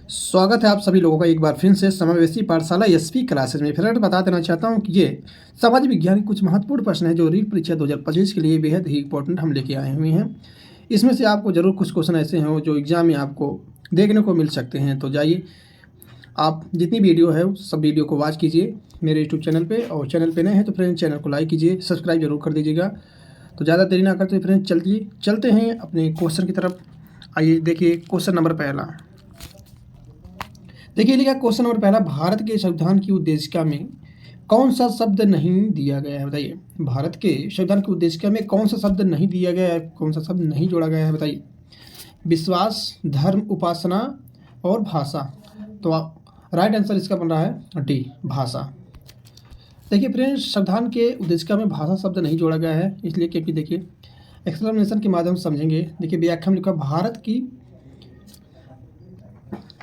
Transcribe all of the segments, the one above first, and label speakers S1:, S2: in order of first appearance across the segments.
S1: स्वागत है आप सभी लोगों का एक बार फिर से समावेशी पाठशाला एसपी क्लासेज में। फिर बता देना चाहता हूं कि ये समाज विज्ञान के कुछ महत्वपूर्ण प्रश्न हैं जो रीट परीक्षा 2025 के लिए बेहद ही इंपॉर्टेंट हम लेके आए हुए हैं। इसमें से आपको ज़रूर कुछ क्वेश्चन ऐसे हों जो एग्जाम में आपको देखने को मिल सकते हैं। तो जाइए, आप जितनी वीडियो है सब वीडियो को वॉच कीजिए मेरे यूट्यूब चैनल पर, और चैनल पर नए हैं तो फ्रेंड चैनल को लाइक कीजिए, सब्सक्राइब जरूर कर दीजिएगा। तो ज़्यादा देरी ना करते फ्रेंड चलते हैं अपने क्वेश्चन की तरफ। आइए देखिए क्वेश्चन नंबर पहला। देखिए लिखा क्वेश्चन नंबर पहला, भारत के संविधान की उद्देशिका में कौन सा शब्द नहीं दिया गया है? बताइए, भारत के संविधान की उद्देशिका में कौन सा शब्द नहीं दिया गया है, कौन सा शब्द नहीं जोड़ा गया है? बताइए। विश्वास, धर्म, उपासना और भाषा। तो राइट आंसर इसका बन रहा है डी, भाषा। देखिए फ्रेंड्स, संविधान के उद्देशिका में भाषा शब्द नहीं जोड़ा गया है, इसलिए क्योंकि देखिए एक्सप्लेनेशन के माध्यम से समझेंगे। देखिए व्याख्या में लिखा, भारत की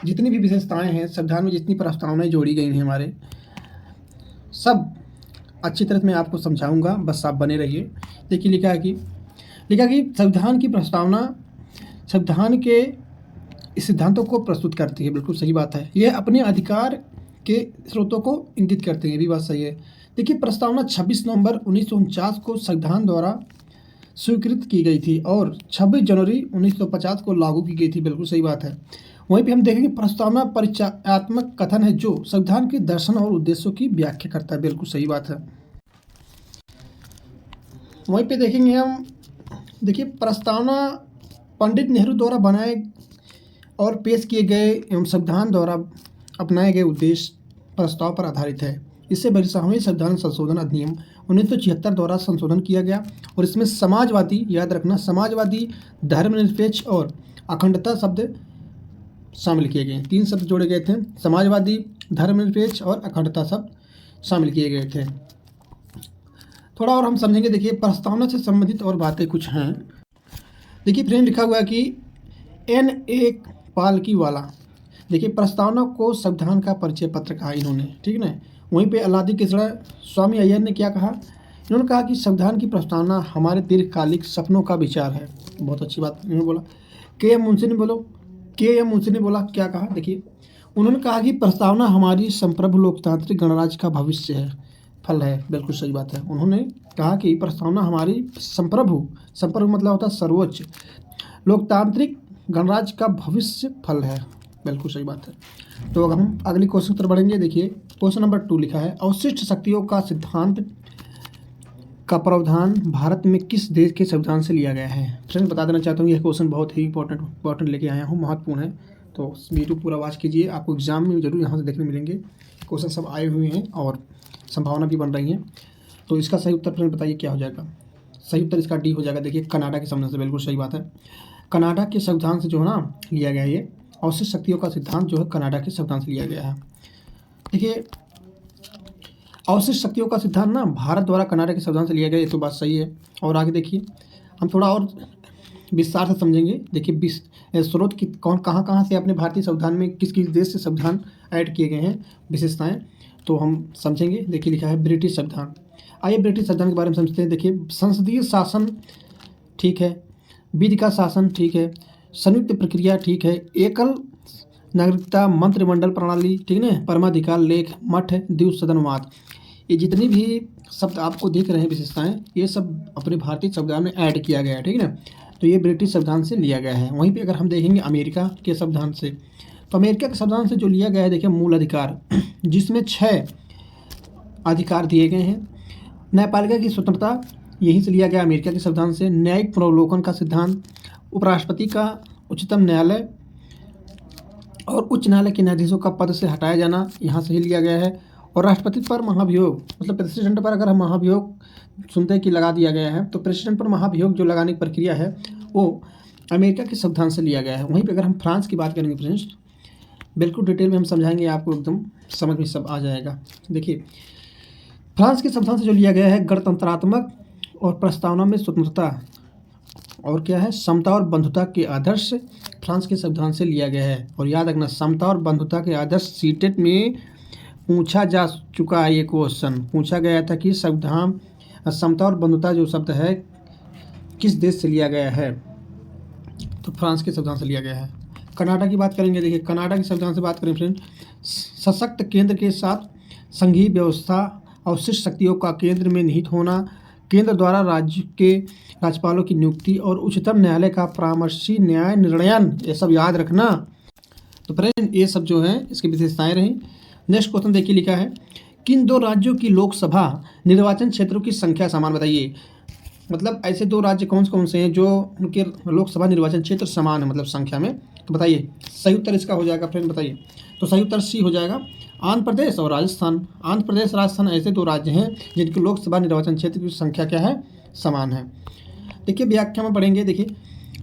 S1: जितनी भी विशेषताएं हैं संविधान में, जितनी प्रस्तावनाएं जोड़ी गई हैं हमारे, सब अच्छी तरह मैं आपको समझाऊंगा, बस आप बने रहिए। देखिए लिखा कि संविधान की प्रस्तावना संविधान के सिद्धांतों को प्रस्तुत करती है। बिल्कुल सही बात है। यह अपने अधिकार के स्रोतों को इंगित करते हैं, ये भी बात सही है। देखिए प्रस्तावना 26 नवंबर 1949 को संविधान द्वारा स्वीकृत की गई थी और 26 जनवरी 1950 को लागू की गई थी। बिल्कुल सही बात है। वहीं पे हम देखेंगे प्रस्तावना परिचयात्मक कथन है जो संविधान के दर्शन और उद्देश्यों की व्याख्या करता है। बिल्कुल सही बात है। वहीं पे देखेंगे हम, देखिए प्रस्तावना पंडित नेहरू द्वारा बनाए और पेश किए गए एवं संविधान द्वारा अपनाए गए उद्देश्य प्रस्ताव पर आधारित है। इससे बरिसाहवें संविधान संशोधन अधिनियम 1976 द्वारा संशोधन किया गया और इसमें समाजवादी, याद रखना, समाजवादी, धर्मनिरपेक्ष और अखंडता शब्द शामिल किए गए। 3 शब्द जोड़े गए थे, समाजवादी, धर्मनिरपेक्ष और अखंडता शब्द शामिल किए गए थे। थोड़ा और हम समझेंगे। देखिए प्रस्तावना से संबंधित और बातें कुछ हैं। देखिए फ्रेंड लिखा हुआ है कि N.A. पालकीवाला, देखिए प्रस्तावना को संविधान का परिचय पत्र कहा इन्होंने, ठीक है ना। वहीं पे अल्लादी किसड़ा स्वामी अय्यर ने क्या कहा? इन्होंने कहा कि संविधान की प्रस्तावना हमारे दीर्घकालिक सपनों का विचार है। बहुत अच्छी बात इन्होंने बोला। के एम मुंशी ने बोला, क्या कहा? देखिए उन्होंने कहा कि प्रस्तावना हमारी संप्रभु लोकतांत्रिक गणराज्य का भविष्य है, फल है। बिल्कुल सही बात है। उन्होंने कहा कि प्रस्तावना हमारी संप्रभु मतलब होता है सर्वोच्च, लोकतांत्रिक गणराज्य का भविष्य फल है। बिल्कुल सही बात है। तो अगर हम अगली क्वेश्चन पर बढ़ेंगे, देखिए क्वेश्चन नंबर 2 लिखा है, अवशिष्ट शक्तियों का सिद्धांत का प्रावधान भारत में किस देश के संविधान से लिया गया है? फ्रेंड बता देना चाहता हूँ यह क्वेश्चन बहुत ही इंपॉर्टेंट लेके आया हूँ, महत्वपूर्ण है। तो वीडियो पूरा वॉच कीजिए, आपको एग्जाम में जरूर यहाँ से देखने मिलेंगे। क्वेश्चन सब आए हुए हैं और संभावना भी बन रही है। तो इसका सही उत्तर फ्रेंड बताइए क्या हो जाएगा? सही उत्तर इसका डी हो जाएगा। देखिए कनाडा के संविधान से। बिल्कुल सही बात है। कनाडा के संविधान से जो है ना लिया गया, ये अवशिष्ट शक्तियों का सिद्धांत जो है कनाडा के संविधान से लिया गया है। देखिए अवशिष्ट शक्तियों का सिद्धांत ना भारत द्वारा कनाडा के संविधान से लिया गया, ये तो बात सही है। और आगे देखिए हम थोड़ा और विस्तार से समझेंगे। देखिए स्रोत की कहाँ से अपने भारतीय संविधान में किस किस देश से संविधान ऐड किए गए हैं, विशेषताएं, तो हम समझेंगे। देखिए लिखा है ब्रिटिश संविधान। आइए ब्रिटिश संविधान के बारे में समझते हैं। देखिए संसदीय शासन ठीक है, विधि का शासन ठीक है, संयुक्त प्रक्रिया ठीक है, एकल नागरिकता, मंत्रिमंडल प्रणाली ठीक है, परमाधिकार, लेख, मठ, द्विव सदनवाद, ये जितनी भी शब्द आपको दिख रहे हैं विशेषताएं, ये सब अपने भारतीय संविधान में ऐड किया गया है, ठीक है ना। तो ये ब्रिटिश संविधान से लिया गया है। वहीं पे अगर हम देखेंगे अमेरिका के संविधान से, तो अमेरिका के संविधान से जो लिया गया है, देखिए मूल अधिकार, जिसमें 6 अधिकार दिए गए हैं। न्यायपालिका की स्वतंत्रता यहीं से लिया गया अमेरिका के संविधान से। न्यायिक पुनर्वलोकन का सिद्धांत, उपराष्ट्रपति का उच्चतम न्यायालय और उच्च न्यायालय के न्यायाधीशों का पद से हटाया जाना यहाँ से ही लिया गया है। और राष्ट्रपति पर महाभियोग, मतलब प्रेसिडेंट पर अगर हम महाभियोग सुनते हैं कि लगा दिया गया है, तो प्रेसिडेंट पर महाभियोग जो लगाने की प्रक्रिया है वो अमेरिका के संविधान से लिया गया है। वहीं पे अगर हम फ्रांस की बात करेंगे फ्रेंड्स, बिल्कुल डिटेल में हम समझाएंगे, आपको एकदम समझ में सब आ जाएगा। देखिए फ्रांस के संविधान से जो लिया गया है, गणतंत्रात्मक और प्रस्तावना में स्वतंत्रता और क्या है, समता और बंधुता के आदर्श फ्रांस के संविधान से लिया गया है। और याद रखना, समता और बंधुता के आदर्श सीटेट में पूछा जा चुका है। ये क्वेश्चन पूछा गया था कि संविधान समता और बंधुता जो शब्द है किस देश से लिया गया है, तो फ्रांस के संविधान से लिया गया है। कर्नाटक की बात करेंगे। देखिए कर्नाटक के संविधान से बात करें फ्रेंड, सशक्त केंद्र के साथ संघीय व्यवस्था, अवशिष्ट शक्तियों का केंद्र में निहित होना, केंद्र द्वारा राज्य के राज्यपालों की नियुक्ति और उच्चतम न्यायालय का परामर्शी न्याय निर्णयन, ये सब याद रखना। तो फ्रेंड ये सब जो है इसकी विशेषताएं रहीं। नेक्स्ट क्वेश्चन देखिए, लिखा है किन दो राज्यों की लोकसभा निर्वाचन क्षेत्रों की संख्या समान बताइए। मतलब ऐसे दो राज्य कौन कौन से हैं जो उनके लोकसभा निर्वाचन क्षेत्र समान है, मतलब संख्या में। तो बताइए सही उत्तर इसका हो जाएगा फ्रेंड, बताइए। तो सही उत्तर सी हो जाएगा, आंध्र प्रदेश और राजस्थान। आंध्र प्रदेश राजस्थान ऐसे दो राज्य हैं जिनकी लोकसभा निर्वाचन क्षेत्र की संख्या क्या है, समान है। देखिए व्याख्या में पढ़ेंगे। देखिए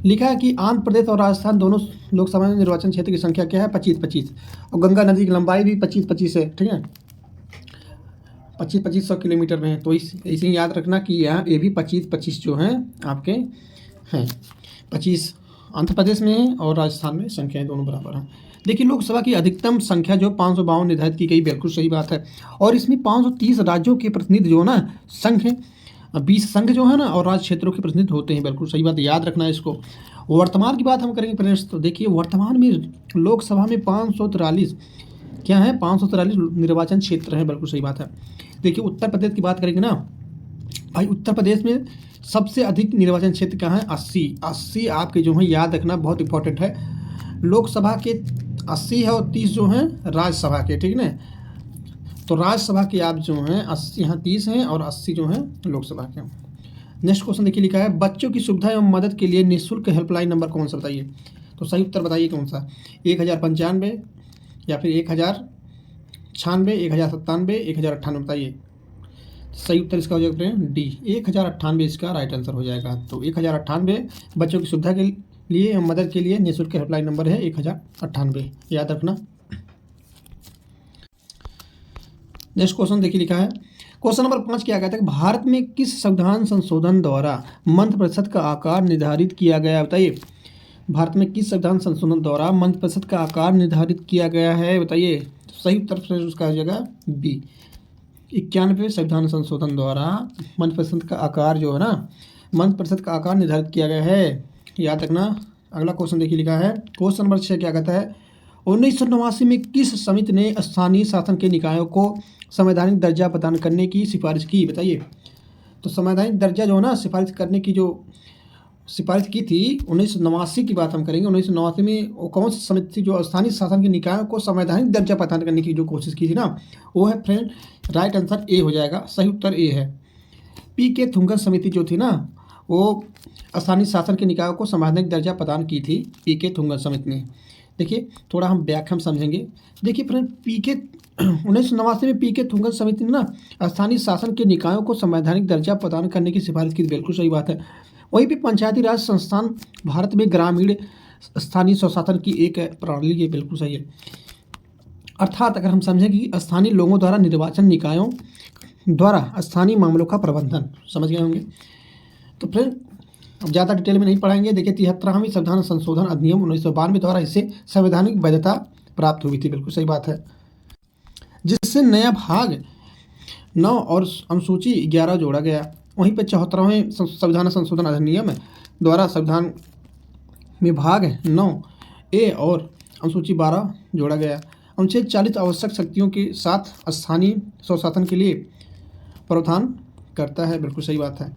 S1: लिखा है कि आंध्र प्रदेश और राजस्थान दोनों लोकसभा निर्वाचन क्षेत्र की संख्या क्या है, 25-25, और गंगा नदी की लंबाई भी 25-25 है, ठीक है, 25-25 किलोमीटर में है। तो इसे याद रखना कि यहाँ ये भी 25-25 जो हैं आपके हैं, 25 आंध्र प्रदेश में है और राजस्थान में संख्याएं दोनों बराबर हैं। देखिए लोकसभा की अधिकतम संख्या जो 552 निर्धारित की गई, बिल्कुल सही बात है। और इसमें 530 राज्यों के प्रतिनिधि जो है ना, संघ 20 संघ जो है ना और राज्य क्षेत्रों के प्रतिनिधि होते हैं, बिल्कुल सही बात, याद रखना है इसको। वर्तमान की बात हम करेंगे फ्रेंड्स, तो देखिए वर्तमान में लोकसभा में 543 क्या है, 543 निर्वाचन क्षेत्र हैं, बिल्कुल सही बात है। देखिए उत्तर प्रदेश की बात करेंगे ना भाई, उत्तर प्रदेश में सबसे अधिक निर्वाचन क्षेत्र कहाँ है, 80 आपके जो है याद रखना, बहुत इंपॉर्टेंट है। लोकसभा के 80 है और 30 जो हैं राज्यसभा के, ठीक है ना। तो राज्यसभा के आप जो हैं 80 यहाँ 30 हैं और 80 जो हैं लोकसभा के। नेक्स्ट क्वेश्चन देखिए, लिखा है बच्चों की सुविधा एवं मदद के लिए निःशुल्क हेल्पलाइन नंबर कौन सा बताइए। तो सही उत्तर बताइए कौन सा, 1095 या फिर 1096, 1097, 1098 बताइए। सही उत्तर इसका हो जाएगा फ्रेंड डी, 1098 इसका राइट आंसर हो जाएगा। तो 1098 बच्चों की सुविधा के लिए मदद के लिए निःशुल्क हेल्पलाइन नंबर है 1098, याद रखना। नेक्स्ट क्वेश्चन देखिए, लिखा है क्वेश्चन नंबर 5 क्या कहता है, भारत में किस संविधान संशोधन द्वारा मंत्रिपरिषद का आकार निर्धारित किया गया बताइए। भारत में किस संविधान संशोधन द्वारा मंत्रिपरिषद का आकार निर्धारित किया गया है बताइए। तो सही उत्तर फ्रेंड्स उसका हो जाएगा बी, 91वें संविधान संशोधन द्वारा मंत्रिपरिषद का आकार जो है ना, मंत्रिपरिषद का आकार निर्धारित किया गया है, याद रखना। अगला क्वेश्चन देखिए, लिखा है क्वेश्चन नंबर 6 क्या कहता है, 1989 में किस समिति ने स्थानीय शासन के निकायों को संवैधानिक दर्जा प्रदान करने की सिफारिश की बताइए। तो संवैधानिक दर्जा जो है ना सिफारिश करने की जो सिफारिश की थी 1989 की बात हम करेंगे। 1989 में वो कौन सी समिति थी जो स्थानीय शासन के निकायों को संवैधानिक दर्जा प्रदान करने की जो कोशिश की थी ना, वो है फ्रेंड राइट आंसर ए हो जाएगा, सही उत्तर ए है। पी.के. थुंगन समिति जो थी ना, वो स्थानीय शासन के निकायों को संवैधानिक दर्जा प्रदान की थी पी.के. थुंगन समिति ने। देखिए थोड़ा हम व्याख्या समझेंगे। देखिए फ्रेंड 1989 में पी.के. थुंगन समिति ने ना स्थानीय शासन के निकायों को संवैधानिक दर्जा प्रदान करने की सिफारिश की, बिल्कुल सही बात है। वहीं पे पंचायती राज संस्थान भारत में ग्रामीण स्थानीय स्वशासन की एक प्रणाली है, बिल्कुल सही है। अर्थात अगर हम समझें कि स्थानीय लोगों द्वारा निर्वाचन निकायों द्वारा स्थानीय मामलों का प्रबंधन, समझ गए होंगे। तो फ्रेंड अब ज़्यादा डिटेल में नहीं पढ़ाएंगे। देखिए 73वें संविधान संशोधन अधिनियम 1992 द्वारा इसे संवैधानिक वैधता प्राप्त हुई थी, बिल्कुल सही बात है, जिससे नया भाग 9 और अनुसूची 11 जोड़ा गया। वहीं पर 74वें संविधान संशोधन अधिनियम द्वारा संविधान में भाग 9A और अनुसूची 12 जोड़ा गया। अनुच्छेद 40 आवश्यक शक्तियों के साथ स्थानीय स्वशासन के लिए प्रावधान करता है, बिल्कुल सही बात है।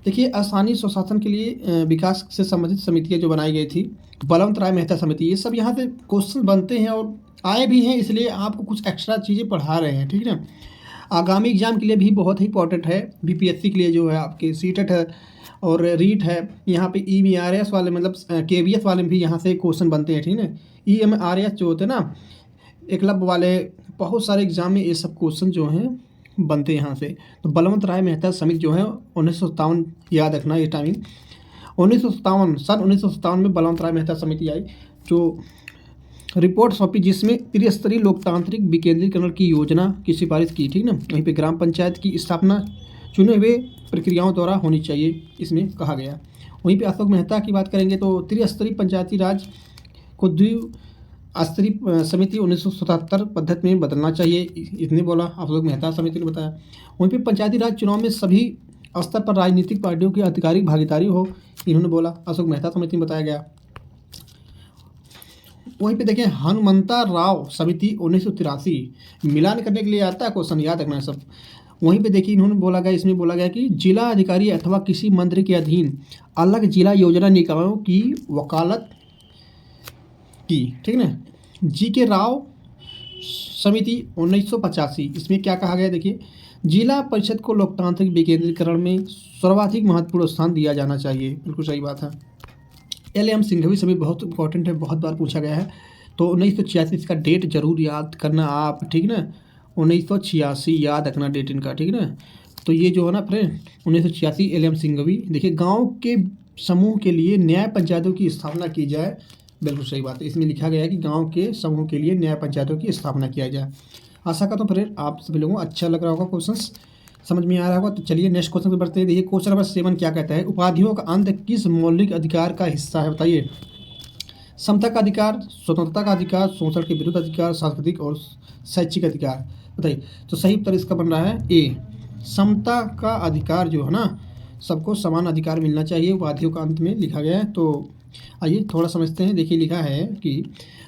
S1: देखिए स्थानीय स्वशासन के लिए विकास से संबंधित समितियाँ जो बनाई गई थी, बलवंत राय मेहता समिति, ये सब यहाँ से क्वेश्चन बनते हैं और आए भी हैं, इसलिए आपको कुछ एक्स्ट्रा चीज़ें पढ़ा रहे हैं, ठीक है। आगामी एग्जाम के लिए भी बहुत ही इंपॉर्टेंट है, बीपीएससी के लिए जो है आपके सीटेट है और रीट है, यहाँ पे ईएमआरएस वाले मतलब केवीएस वाले भी यहाँ से क्वेश्चन बनते हैं, ठीक है। ईएमआरएस जो होते हैं ना एकलव्य वाले, बहुत सारे एग्जाम में ये सब क्वेश्चन जो हैं बनते हैं यहाँ से। तो बलवंत राय मेहता समिति जो है 1957, याद रखना ये टाइमिंग, 1957 सन 1957 में बलवंत राय मेहता समिति आई जो रिपोर्ट सौंपी, जिसमें त्रिस्तरीय लोकतांत्रिक विकेंद्रीकरण की योजना की सिफारिश की, ठीक ना। वहीं पे ग्राम पंचायत की स्थापना चुने हुए प्रक्रियाओं द्वारा होनी चाहिए, इसमें कहा गया। वहीं पे अशोक मेहता की बात करेंगे तो त्रिस्तरीय पंचायती राज को द्विस्तरीय समिति 1977 पद्धति में बदलना चाहिए, इसने बोला, अशोक मेहता समिति ने बताया। वहीं पे पंचायती राज चुनाव में सभी स्तर पर राजनीतिक पार्टियों की आधिकारिक भागीदारी हो, इन्होंने बोला, अशोक मेहता समिति में बताया गया। वहीं पे देखें हनुमंता राव समिति 1983 मिलान करने के लिए आता है क्वेश्चन, याद रखना है सब। वहीं पे देखिए इन्होंने बोला गया, इसमें बोला गया कि जिला अधिकारी अथवा किसी मंत्री के अधीन अलग जिला योजना निकायों की वकालत की, ठीक ना। जी के राव समिति 1985, इसमें क्या कहा गया देखिए, जिला परिषद को लोकतांत्रिक विकेंद्रीकरण में सर्वाधिक महत्वपूर्ण स्थान दिया जाना चाहिए, बिल्कुल सही बात है। एल.एम. सिंघवी समिति बहुत इंपॉर्टेंट है, बहुत बार पूछा गया है। तो 1986 का डेट जरूर याद करना आप, ठीक ना। 1986 याद रखना डेट इनका, ठीक ना। तो ये जो है ना फ्रेंड 1986 एल.एम. सिंघवी। देखिए गांव के समूह के लिए न्याय पंचायतों की स्थापना की जाए, बिल्कुल सही बात है। इसमें लिखा गया है कि गांव के समूह के लिए न्याय पंचायतों की स्थापना किया जाए। आशा करता हूँ फ्रेंड आप सभी लोगों को अच्छा लग रहा होगा, क्वेश्चन समझ में आ रहा होगा। तो चलिए नेक्स्ट क्वेश्चन पे बढ़ते हैं। देखिए क्वेश्चन नंबर 7 क्या कहता है, उपाधियों का अंत किस मौलिक अधिकार का हिस्सा है, बताइए। समता का अधिकार, स्वतंत्रता का अधिकार, शोषण के विरुद्ध अधिकार, सांस्कृतिक और शैक्षिक अधिकार, बताइए। तो सही उत्तर इसका बन रहा है ए, समता का अधिकार जो है ना, सबको समान अधिकार मिलना चाहिए, उपाधियों का अंत में लिखा गया है। तो आइए थोड़ा समझते हैं। देखिए लिखा है कि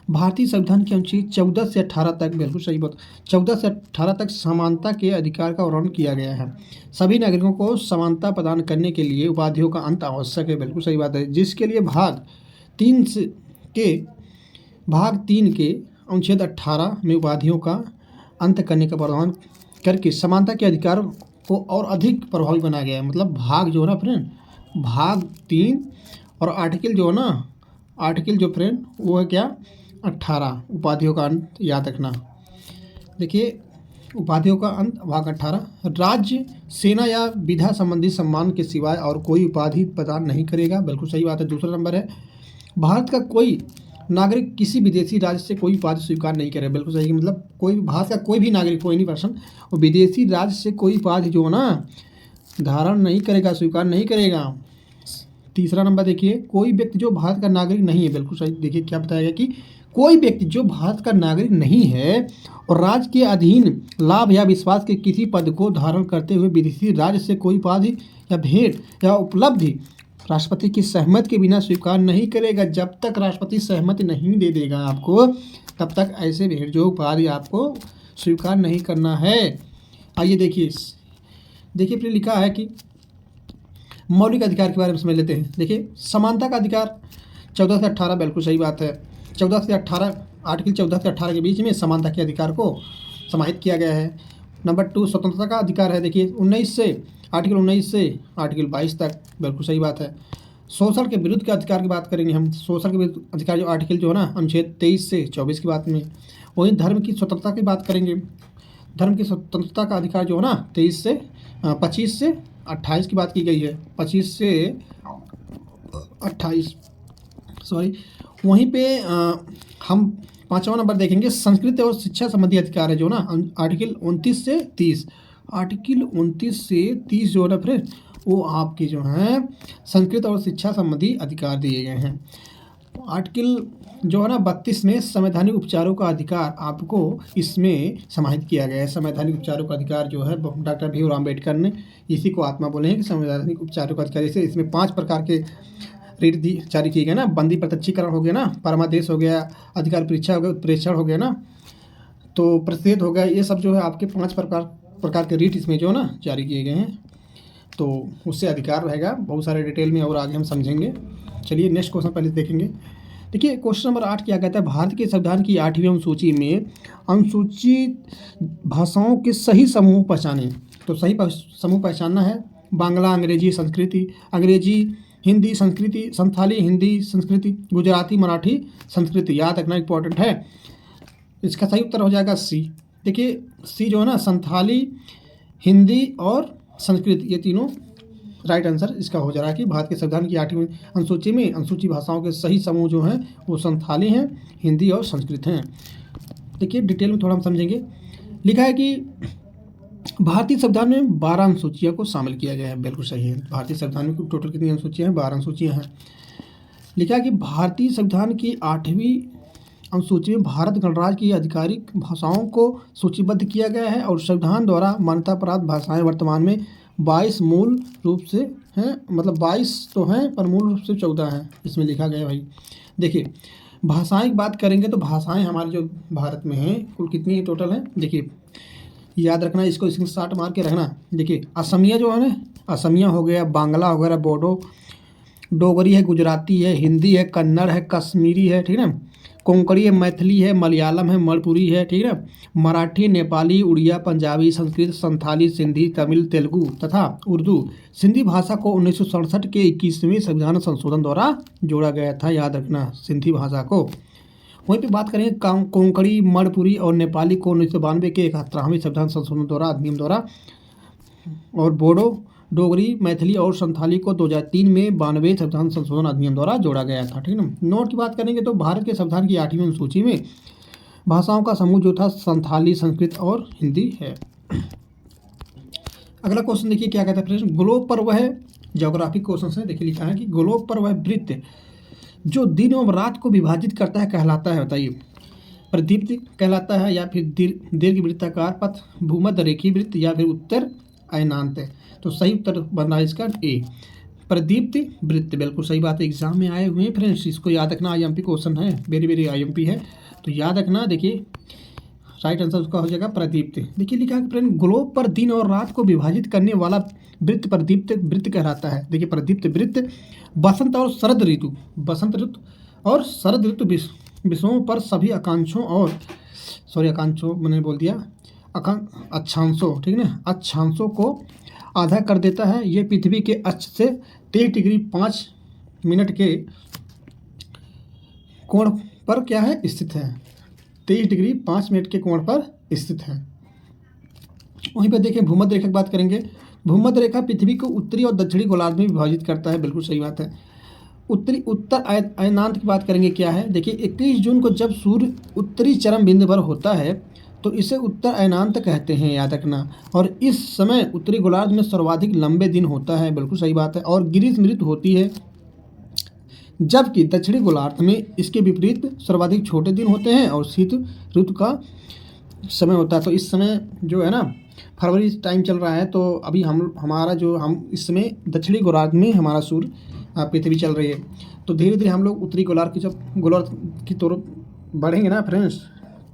S1: भारतीय संविधान के अनुच्छेद 14 से 18 तक, बिल्कुल सही बात, 14 से 18 तक समानता के अधिकार का वर्णन किया गया है। सभी नागरिकों को समानता प्रदान करने के लिए उपाधियों का अंत आवश्यक है, बिल्कुल सही बात है। जिसके लिए भाग 3 के अनुच्छेद 18 में उपाधियों का अंत करने का प्रावधान करके समानता के अधिकार को और अधिक प्रभावी बनाया गया है। मतलब भाग जो है ना फ्रेंड, भाग 3 और आर्टिकल जो है ना, आर्टिकल जो फ्रेंड वो है क्या, 18, उपाधियों का अंत याद रखना। देखिए उपाधियों का अंत भाग 18, राज्य सेना या विधा संबंधी सम्मान के सिवाय और कोई उपाधि प्रदान नहीं करेगा, बिल्कुल सही बात है। दूसरा नंबर है, भारत का कोई नागरिक किसी विदेशी राज्य से कोई उपाधि स्वीकार नहीं करेगा, बिल्कुल सही। मतलब कोई भारत का कोई भी नागरिक, कोई नहीं पर्सन, और विदेशी राज्य से कोई उपाधि जो है ना धारण नहीं करेगा, स्वीकार नहीं करेगा। तीसरा नंबर देखिए, कोई व्यक्ति जो भारत का नागरिक नहीं है, बिल्कुल सही। देखिए क्या बताया गया कि कोई व्यक्ति जो भारत का नागरिक नहीं है और राज्य के अधीन लाभ या विश्वास के किसी पद को धारण करते हुए विदेशी राज्य से कोई उपाधि या भेंट या उपलब्धि राष्ट्रपति की सहमति के बिना स्वीकार नहीं करेगा। जब तक राष्ट्रपति सहमति नहीं दे देगा आपको, तब तक ऐसे भेंट जो उपाधि आपको स्वीकार नहीं करना है। आइए देखिए फिर लिखा है कि मौलिक अधिकार के बारे में समझ लेते हैं। देखिए समानता का अधिकार 14 से 18, बिल्कुल सही बात है। 14 से 18, आर्टिकल 14 से 18 के बीच में समानता के अधिकार को समाहित किया गया है। नंबर 2 स्वतंत्रता का अधिकार है। देखिए आर्टिकल 19 से आर्टिकल 22 तक, बिल्कुल सही बात है। शोषण के विरुद्ध के अधिकार की बात करेंगे हम, शोषण के विरुद्ध अधिकार जो आर्टिकल जो है ना अनुच्छेद 23 से 24 की बात में। वहीं धर्म की स्वतंत्रता की बात करेंगे, धर्म की स्वतंत्रता का अधिकार जो है ना 25 से 28 की बात की गई है, 25 से 28, सॉरी। वहीं पे हम 5वां नंबर देखेंगे, संस्कृति और शिक्षा संबंधी अधिकार है जो ना आर्टिकल 29 से 30, आर्टिकल 29 से 30 जो है ना फ्रेंड, वो आपके जो हैं संस्कृत और शिक्षा संबंधी अधिकार दिए गए हैं। आर्टिकल जो है ना 32 में संवैधानिक उपचारों का अधिकार आपको इसमें समाहित किया गया है। संवैधानिक उपचारों का अधिकार जो है डॉक्टर भीमराव अम्बेडकर ने इसी को आत्मा बोले हैं कि संवैधानिक उपचारों का अधिकार। जैसे इसमें 5 प्रकार के रीट जारी किए गए ना, बंदी प्रत्यक्षीकरण हो गया ना, परमादेश हो गया, अधिकार परीक्षा हो गया, उत्प्रेषण हो गया ना, तो प्रतिषेध हो गया। ये सब जो है आपके 5 प्रकार के रीट इसमें जो है ना जारी किए गए हैं। तो उससे अधिकार रहेगा बहुत सारे डिटेल में, और आगे हम समझेंगे। चलिए नेक्स्ट क्वेश्चन पहले देखेंगे। देखिए क्वेश्चन नंबर 8 क्या कहता है, भारत के संविधान की 8वीं अनुसूची में अनुसूचित भाषाओं के सही समूह पहचाने। तो सही समूह पहचानना है, बांग्ला, अंग्रेजी, संस्कृति, अंग्रेजी, हिंदी, संस्कृति, संथाली, हिंदी, संस्कृति, गुजराती, मराठी, संस्कृति, याद रखना इंपॉर्टेंट है। इसका सही उत्तर हो जाएगा सी। देखिए सी जो है ना संथाली, हिंदी और संस्कृत, ये तीनों राइट आंसर इसका हो जा रहा है कि भारत के संविधान की 8वीं अनुसूची में अनुसूचित भाषाओं के सही समूह जो हैं वो संथाली हैं, हिंदी और संस्कृत हैं। देखिए डिटेल में थोड़ा हम समझेंगे। लिखा है कि भारतीय संविधान में 12 अनुसूचियों को शामिल किया गया है, बिल्कुल सही है। भारतीय संविधान में टोटल कितनी अनुसूचियाँ हैं, 12 अनुसूचियाँ हैं। लिखा है कि भारतीय संविधान की 8वीं अनुसूची में भारत गणराज्य की आधिकारिक भाषाओं को सूचीबद्ध किया गया है, और संविधान द्वारा मान्यता प्राप्त भाषाएं वर्तमान में 22 मूल रूप से हैं, मतलब 22 तो हैं पर मूल रूप से 14 हैं, इसमें लिखा गया है भाई। देखिए भाषाएं की बात करेंगे तो भाषाएं हमारे जो भारत में हैं कुल कितनी टोटल हैं, देखिए याद रखना, इसको स्क्रीनशॉट मार के रखना। देखिए असमिया जो है ना, असमिया हो गया, बांग्ला हो गया, बोडो, डोगरी है, गुजराती है, हिंदी है, कन्नड़ है, कश्मीरी है, ठीक है ना, कोंकणी है, मैथिली है, मलयालम है, मणिपुरी है, ठीक है ना, मराठी, नेपाली, उड़िया, पंजाबी, संस्कृत, संथाली, सिंधी, तमिल, तेलुगु तथा उर्दू। सिंधी भाषा को 1967 के 21वें संविधान संशोधन द्वारा जोड़ा गया था, याद रखना सिंधी भाषा को। वहीं पे बात करें कोंकणी, मणिपुरी और नेपाली को 1992 के 71वें संविधान संशोधन द्वारा अधिनियम द्वारा, और बोडो, डोगरी, मैथिली और संथाली को 2003 में 92वें संविधान संशोधन अधिनियम द्वारा जोड़ा गया था, ठीक है ना। नोट की बात करेंगे तो भारत के संविधान की 8वीं अनुसूची में भाषाओं का समूह जो था संथाली, संस्कृत और हिंदी है। अगला क्वेश्चन देखिए क्या कहता है प्रश्न, ग्लोब पर वह ज्योग्राफिक क्वेश्चन है। देखिए लिखा है कि ग्लोब पर वह वृत्त जो दिन और रात को विभाजित करता है कहलाता है, बताइए। प्रदीप्त कहलाता है, या फिर दीर्घ वृत्ताकार पथ, भूमध्य रेखीय वृत्त, या फिर उत्तर अयनांत है। तो सही उत्तर बन रहा है इसका ए, प्रदीप्त वृत्त। बिल्कुल सही बात है, एग्जाम में आए हुए हैं फ्रेंड्स, इसको याद रखना, आईएमपी क्वेश्चन है, वेरी वेरी आईएमपी है, तो याद रखना। देखिए राइट आंसर उसका हो जाएगा प्रदीप्त। देखिए लिखा है फ्रेंड, ग्लोब पर दिन और रात को विभाजित करने वाला वृत्त प्रदीप्त वृत्त कहलाता है। देखिए प्रदीप्त वृत्त बसंत और शरद ऋतु, बसंत ऋतु और शरद ऋतु विषयों पर सभी आकांक्षों और आकांक्षों मैंने बोल दिया, अक्षांशों, ठीक है ना, अक्षांशों को आधा कर देता है। ये पृथ्वी के अक्ष से 23 डिग्री 5 मिनट के कोण पर क्या है, स्थित है। 23 डिग्री 5 मिनट के कोण पर स्थित है। वहीं पर देखिए भूमध्य रेखा की बात करेंगे। भूमध्य रेखा पृथ्वी को उत्तरी और दक्षिणी गोलार्ध में विभाजित करता है, बिल्कुल सही बात है। उत्तर अयनांत की बात करेंगे क्या है, देखिए 21 जून को जब सूर्य उत्तरी चरम बिंदु पर होता है तो इसे उत्तर अयनांत कहते हैं, याद रखना। और इस समय उत्तरी गोलार्ध में सर्वाधिक लंबे दिन होता है, बिल्कुल सही बात है, और ग्रीष्म ऋतु होती है, जबकि दक्षिणी गोलार्ध में इसके विपरीत सर्वाधिक छोटे दिन होते हैं और शीत ऋतु का समय होता है। तो इस समय जो है ना फरवरी टाइम चल रहा है, तो अभी हम इस समय दक्षिणी गोलार्ध में हमारा सूर्य पृथ्वी चल रही है। तो धीरे धीरे हम लोग उत्तरी गोलार्ध की तरफ बढ़ेंगे ना फ्रेंड्स,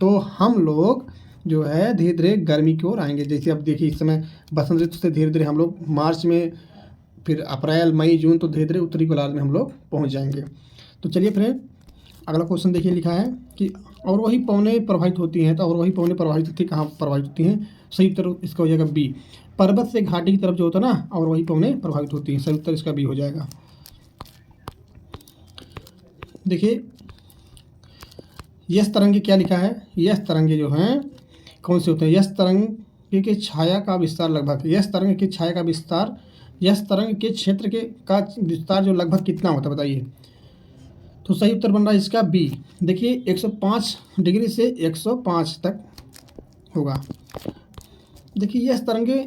S1: तो हम लोग जो है धीरे धीरे गर्मी की ओर आएंगे। जैसे अब देखिए इस समय बसंत ऋतु से धीरे धीरे हम लोग मार्च में, फिर अप्रैल, मई, जून, तो धीरे धीरे उत्तरी गोलार्ध में हम लोग पहुंच जाएंगे। तो चलिए फ्रेंड अगला क्वेश्चन देखिए, लिखा है कि और वही पवनें प्रभावित होती हैं। तो और वही पवनें प्रभावित होती कहाँ प्रभावित होती हैं, सही उत्तर इसका हो जाएगा बी, पर्वत से घाटी की तरफ जो होता है ना, और वही पवनें प्रभावित होती हैं, सही उत्तर इसका बी हो जाएगा। देखिए यस तरंगे क्या लिखा है, यस तरंगे जो हैं कौन से होते हैं, यस तरंगे के छाया का विस्तार लगभग, यस तरंग की छाया का विस्तार, यस तरंग के क्षेत्र का विस्तार जो लगभग कितना होता है, बताइए। तो सही उत्तर बन रहा है इसका बी। देखिए 105 डिग्री से 105 तक होगा। देखिए यस तरंगे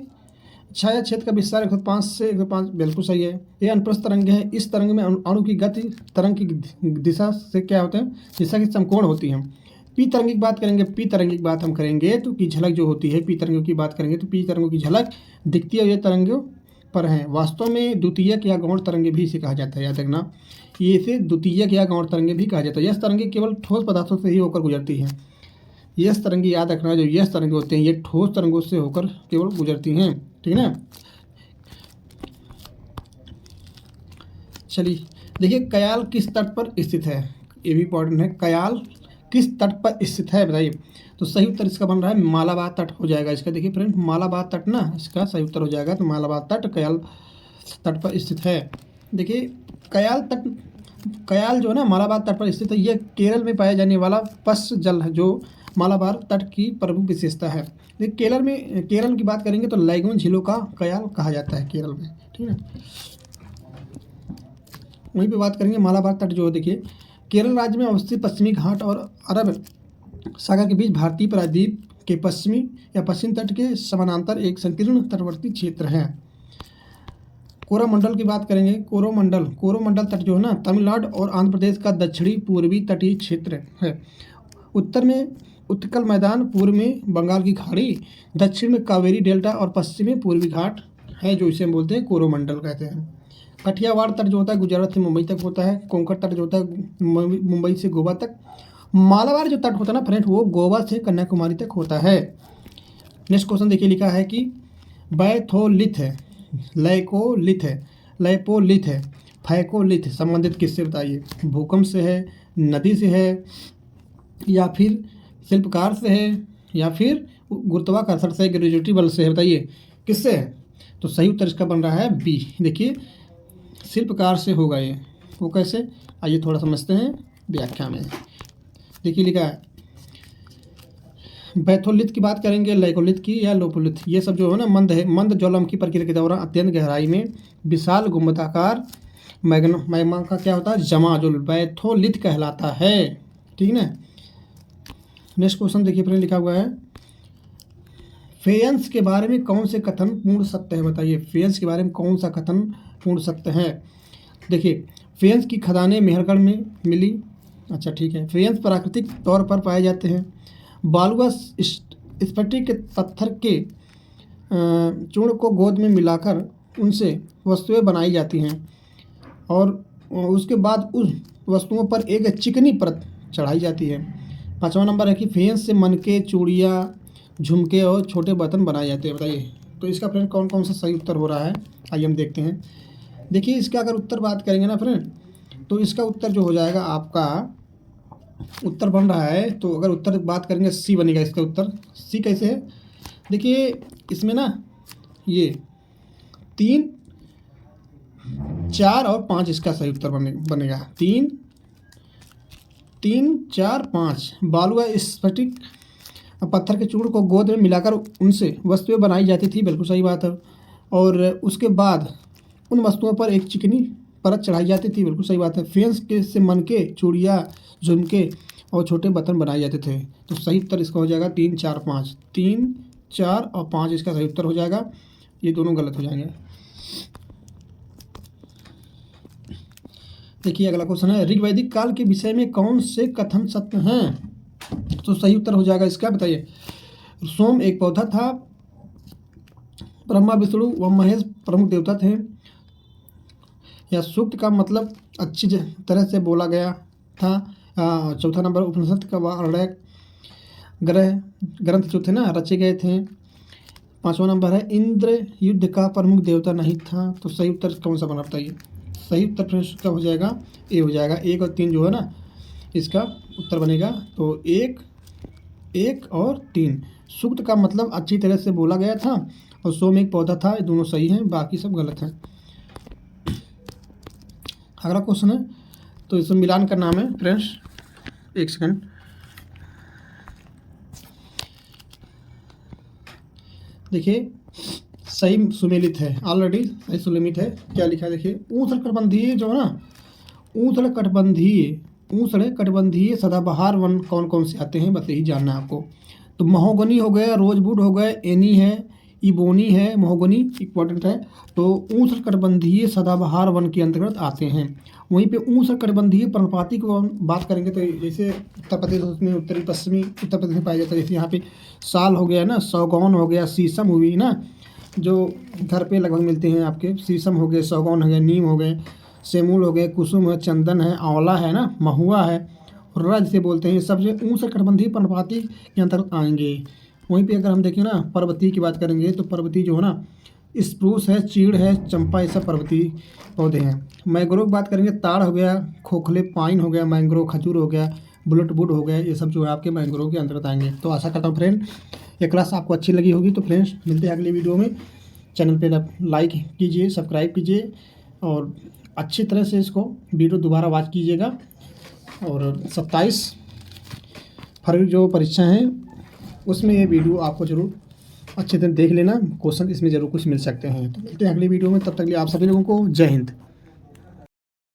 S1: छाया क्षेत्र का विस्तार 105 से 105 बिल्कुल सही है। ये अनुप्रस्थ तरंग है। इस तरंग में अणु की गति तरंग की दिशा से क्या होते हैं, दिशा की समकोण होती हैं। पी तरंग की बात करेंगे, पी तरंग की बात हम करेंगे तो की झलक जो होती है, पी तरंगों की बात करेंगे तो पी तरंगों की झलक दिखती है, ये तरंगों पर हैं। वास्तव में द्वितीयक या गौण तरंगे भी इसे कहा जाता है, याद रखना, ये इसे द्वितीयक या गौण तरंगे भी कहा जाता है। यस तरंगे केवल ठोस पदार्थों से ही होकर गुजरती हैं। यस तरंगे याद रखना, जो यस तरंगे होते हैं ये ठोस तरंगों से होकर केवल गुजरती हैं, ठीक है ना। चलिए देखिए कयाल किस तट पर स्थित है, ये भी इंपॉर्टेंट है, कयाल किस तट पर स्थित है, बताइए। तो सही उत्तर इसका बन रहा है मालाबार तट हो जाएगा इसका। देखिए फ्रेंड मालाबार तट ना इसका सही उत्तर हो जाएगा। तो मालाबार तट कयाल तट पर स्थित है। देखिए कयाल जो है ना मालाबार तट पर स्थित है, ये केरल में पाया जाने वाला पश्च जल है जो मालाबार तट की प्रमुख विशेषता है। देखिए केरल की बात करेंगे तो लैगून झीलों का कयाल कहा जाता है केरल में, ठीक है। वहीं पे बात करेंगे मालाबार तट जो है, देखिए केरल राज्य में अवस्थित पश्चिमी घाट और अरब सागर के बीच भारतीय प्रायद्वीप के पश्चिम तट के समानांतर एक संकीर्ण तटवर्ती क्षेत्र है। कोरोमंडल की बात करेंगे, कोरोमंडल तट जो है ना तमिलनाडु और आंध्र प्रदेश का दक्षिणी पूर्वी तटीय क्षेत्र है। उत्तर में उत्कल मैदान, पूर्व में बंगाल की खाड़ी, दक्षिण में कावेरी डेल्टा और पश्चिम में पूर्वी घाट है, जो इसे हम बोलते हैं कोरोमंडल कहते हैं। कठियावाड़ तट जो होता है गुजरात से मुंबई तक होता है। कोंकण तट जो होता है मुंबई से गोवा तक। मालाबार जो तट होता है ना फ्रेंड्स, वो गोवा से कन्याकुमारी तक होता है। नेक्स्ट क्वेश्चन देखिए, लिखा है कि बैथोलिथ है, लैकोलिथ है, लैपोलिथ है, फैकोलिथ संबंधित किससे बताइए? भूकंप से है, नदी से है, या फिर शिल्पकार से है, या फिर गुरुत्वाकर्षण से, ग्रेविटी बल से है? बताइए किससे है? तो सही उत्तर इसका बन रहा है बी। देखिए शिल्पकार से होगा ये। वो कैसे, आइए थोड़ा समझते हैं व्याख्या में। देखिए लिखा है, बैथोलिथ की बात करेंगे, लैकोलिथ की या लोपोलिथ, ये सब जो है ना मंद ज्वालामुखी प्रक्रिया के दौरान अत्यंत गहराई में विशाल गुंबदाकार मैग्मा का क्या होता है, जमा, जो बैथोलिथ कहलाता है। ठीक है ना। नेक्स्ट क्वेश्चन देखिए फ्रेंड, लिखा हुआ है फेयंस के बारे में कौन से कथन पूर्ण सत्य है? बताइए फेयंस के बारे में कौन सा कथन पूर्ण सत्य है? देखिए फेयंस की खदानें मेहरगढ़ में मिली। अच्छा ठीक है। फेयंस प्राकृतिक तौर पर पाए जाते हैं। बालुआ स्फटिक के पत्थर के चूर्ण को गोद में मिलाकर उनसे वस्तुएं बनाई जाती हैं और उसके बाद उस वस्तुओं पर एक चिकनी परत चढ़ाई जाती है। 5वां नंबर है कि फेयंस से मनके, चूड़ियाँ, झुमके और छोटे बर्तन बनाए जाते हैं। बताइए तो इसका फ्रेंड कौन कौन सा सही उत्तर हो रहा है, आइए हम देखते हैं। देखिए इसका अगर उत्तर बात करेंगे ना फ्रेंड, तो इसका उत्तर जो हो जाएगा, आपका उत्तर बन रहा है, तो अगर उत्तर बात करेंगे सी बनेगा इसका उत्तर। सी कैसे है? देखिए इसमें ना ये 3, 4 और 5 इसका सही उत्तर बनेगा। 3, 4, 5 बालुआ स्फटिक पत्थर के चूर्ण को गोद में मिलाकर उनसे वस्तुएं बनाई जाती थी, बिल्कुल सही बात है। और उसके बाद उन वस्तुओं पर एक चिकनी परत चढ़ाई जाती थी, बिल्कुल सही बात है। फेंस के से मनके, चूड़ियाँ, झुमके और छोटे बर्तन बनाए जाते थे। तो सही उत्तर इसका हो जाएगा 3, 4, 5। 3, 4 और 5 इसका सही उत्तर हो जाएगा। ये दोनों गलत हो जाएंगे। देखिए अगला क्वेश्चन है, ऋग्वैदिक काल के विषय में कौन से कथन सत्य हैं? तो सही उत्तर हो जाएगा इसका, बताइए। सोम एक पौधा था, ब्रह्मा, विष्णु व महेश प्रमुख देवता थे, या सूक्त का मतलब अच्छी तरह से बोला गया था। चौथा नंबर, उपनिषद का वर्णक ग्रंथ जो थे ना रचे गए थे। 5वां नंबर है, इंद्र युद्ध का प्रमुख देवता नहीं था। तो सही उत्तर कौन सा बना, बताइए। सही उत्तर फिर इसका हो जाएगा ए हो जाएगा। 1 और 3 जो है ना इसका उत्तर बनेगा। तो 1 और 3, सूक्त का मतलब अच्छी तरह से बोला गया था और सोम एक पौधा था, ये दोनों सही हैं, बाकी सब गलत हैं। अगला क्वेश्चन है, तो इसमें मिलान का नाम है फ्रेंड्स, एक सेकंड। देखिए सही सुमेलित है, ऑलरेडी सही सुमेलित है। क्या लिखा है देखिए, ऊष्णकटिबंधीय जो है ना, ऊष्णकटिबंधीय सदाबहार वन कौन कौन से आते हैं, बस यही जानना है आपको। तो महोगनी हो गया, रोजवुड हो गए, एनी है, इबोनी है, महोगनी इंपॉर्टेंट है। तो ऊष्णकटिबंधीय सदाबहार वन के अंतर्गत आते हैं। वहीं पे ऊष्णकटिबंधीय पर्णपाती को बात करेंगे तो जैसे उत्तर प्रदेश में, उत्तरी पश्चिमी उत्तर प्रदेश में पाया जाता है। जैसे यहाँ पे साल हो गया ना, सौगौन हो गया, शीशम हुई ना, जो घर पे लगभग मिलते हैं आपके, शीशम हो गए, सौगौन हो गए, नीम हो गए, सेमूल हो गए, कुसुम है, चंदन है, आंवला है ना, महुआ है, हुर्रा जिसे बोलते हैं, ये सब जो ऊष्णकटिबंधीय पर्णपाती के अंतर्गत आएंगे। वहीं पे अगर हम देखें ना पर्वतीय की बात करेंगे तो पर्वतीय जो है ना, स्प्रूस है, चीड़ है, चंपा, ये सब पर्वतीय पौधे हैं। मैंग्रोव बात करेंगे, ताड़ हो गया, खोखले पाइन हो गया, मैंग्रोव खजूर हो गया, बुलेट वुड हो गया, ये सब जो है आपके मैंग्रोव के अंतर्गत आएंगे। तो आशा करता हूँ फ्रेंड ये क्लास आपको अच्छी लगी होगी। तो फ्रेंड्स मिलते हैं अगले वीडियो में। चैनल पे लाइक कीजिए, सब्सक्राइब कीजिए और अच्छी तरह से इसको वीडियो दोबारा वॉच कीजिएगा। और 27 फरवरी जो परीक्षा है उसमें ये वीडियो आपको ज़रूर अच्छे तरह देख लेना, क्वेश्चन इसमें ज़रूर कुछ मिल सकते हैं। तो मिलते हैं अगली वीडियो में, तब तक के लिए आप सभी लोगों को जय हिंद।